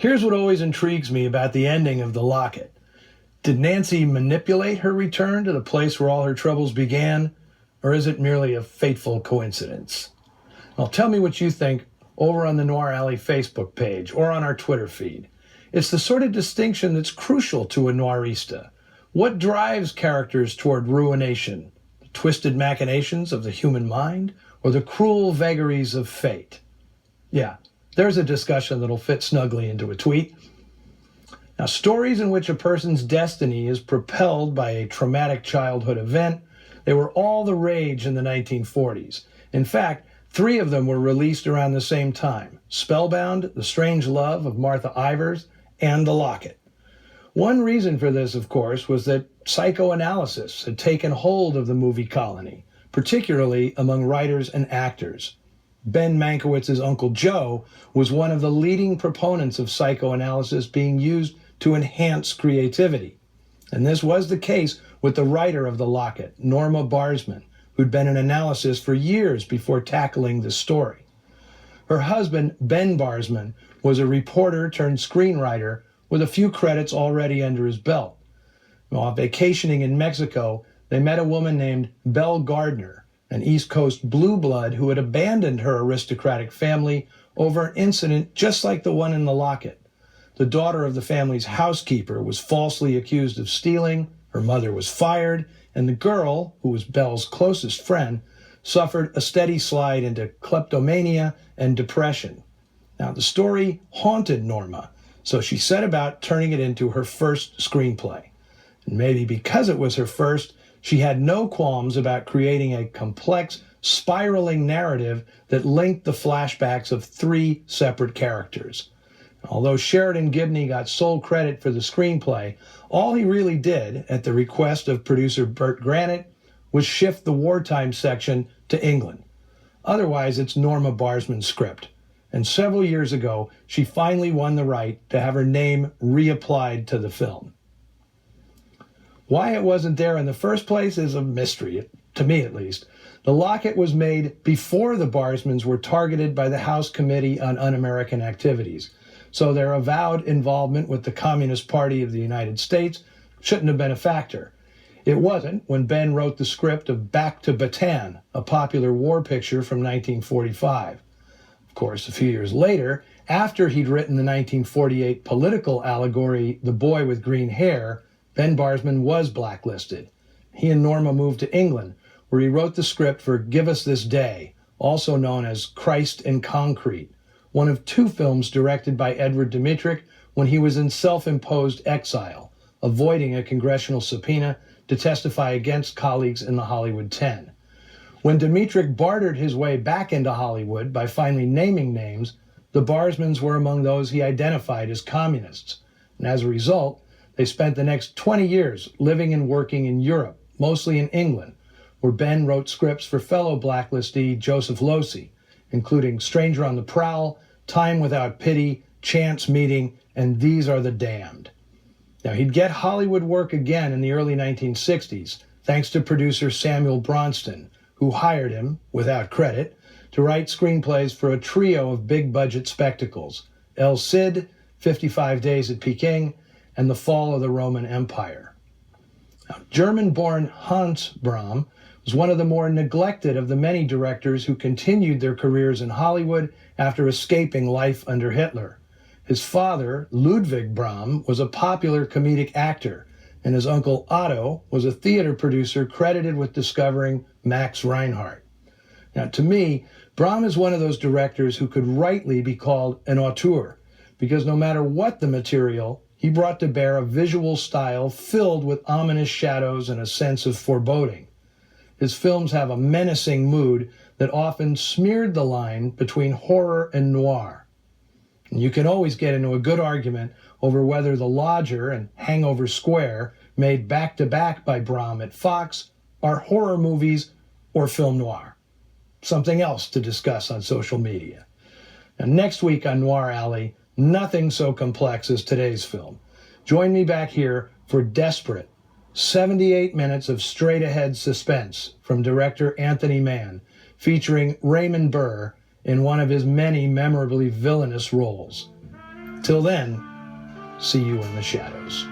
Here's what always intrigues me about the ending of The Locket. Did Nancy manipulate her return to the place where all her troubles began, or is it merely a fateful coincidence? Now tell me what you think over on the Noir Alley Facebook page or on our Twitter feed. It's the sort of distinction that's crucial to a noirista. What drives characters toward ruination? The twisted machinations of the human mind, or the cruel vagaries of fate? Yeah, there's a discussion that'll fit snugly into a tweet. Now, stories in which a person's destiny is propelled by a traumatic childhood event, they were all the rage in the 1940s. In fact, 3 of them were released around the same time: Spellbound, The Strange Love of Martha Ivers, and The Locket. One reason for this, of course, was that psychoanalysis had taken hold of the movie colony, particularly among writers and actors. Ben Mankiewicz's Uncle Joe was one of the leading proponents of psychoanalysis being used to enhance creativity. And this was the case with the writer of The Locket, Norma Barsman, who'd been an analyst for years before tackling the story. Her husband, Ben Barsman, was a reporter turned screenwriter with a few credits already under his belt. While vacationing in Mexico, they met a woman named Belle Gardner, an East Coast blue blood who had abandoned her aristocratic family over an incident just like the one in The Locket. The daughter of the family's housekeeper was falsely accused of stealing, her mother was fired, and the girl, who was Belle's closest friend, suffered a steady slide into kleptomania and depression. Now, the story haunted Norma, so she set about turning it into her first screenplay. And maybe because it was her first, she had no qualms about creating a complex, spiraling narrative that linked the flashbacks of 3 separate characters. Although Sheridan Gibney got sole credit for the screenplay, all he really did, at the request of producer Burt Granite, was shift the wartime section to England. Otherwise, it's Norma Barsman's script. And several years ago, she finally won the right to have her name reapplied to the film. Why it wasn't there in the first place is a mystery, to me at least. The Locket was made before the Barsmans were targeted by the House Committee on Un-American Activities, so their avowed involvement with the Communist Party of the United States shouldn't have been a factor. It wasn't when Ben wrote the script of Back to Bataan, a popular war picture from 1945. Of course, a few years later, after he'd written the 1948 political allegory The Boy with Green Hair, Ben Barsman was blacklisted. He and Norma moved to England, where he wrote the script for Give Us This Day, also known as Christ in Concrete, one of 2 films directed by Edward Dmytryk when he was in self-imposed exile, avoiding a congressional subpoena to testify against colleagues in the Hollywood 10. When Dmytryk bartered his way back into Hollywood by finally naming names, the Barsmans were among those he identified as communists. And as a result, they spent the next 20 years living and working in Europe, mostly in England, where Ben wrote scripts for fellow blacklistee Joseph Losey, including Stranger on the Prowl, Time Without Pity, Chance Meeting, and These Are the Damned. Now, he'd get Hollywood work again in the early 1960s, thanks to producer Samuel Bronston, who hired him, without credit, to write screenplays for a trio of big-budget spectacles: El Cid, 55 Days at Peking, and The Fall of the Roman Empire. Now, German-born Hans Brahm was one of the more neglected of the many directors who continued their careers in Hollywood after escaping life under Hitler. His father, Ludwig Brahm, was a popular comedic actor, and his uncle Otto was a theater producer credited with discovering Max Reinhardt. Now, to me, Brahm is one of those directors who could rightly be called an auteur, because no matter what the material, he brought to bear a visual style filled with ominous shadows and a sense of foreboding. His films have a menacing mood that often smeared the line between horror and noir. And you can always get into a good argument over whether The Lodger and Hangover Square, made back-to-back by Brahm at Fox, are horror movies or film noir. Something else to discuss on social media. And next week on Noir Alley, nothing so complex as today's film. Join me back here for Desperate, 78 minutes of straight-ahead suspense from director Anthony Mann, featuring Raymond Burr in one of his many memorably villainous roles. Till then, see you in the shadows.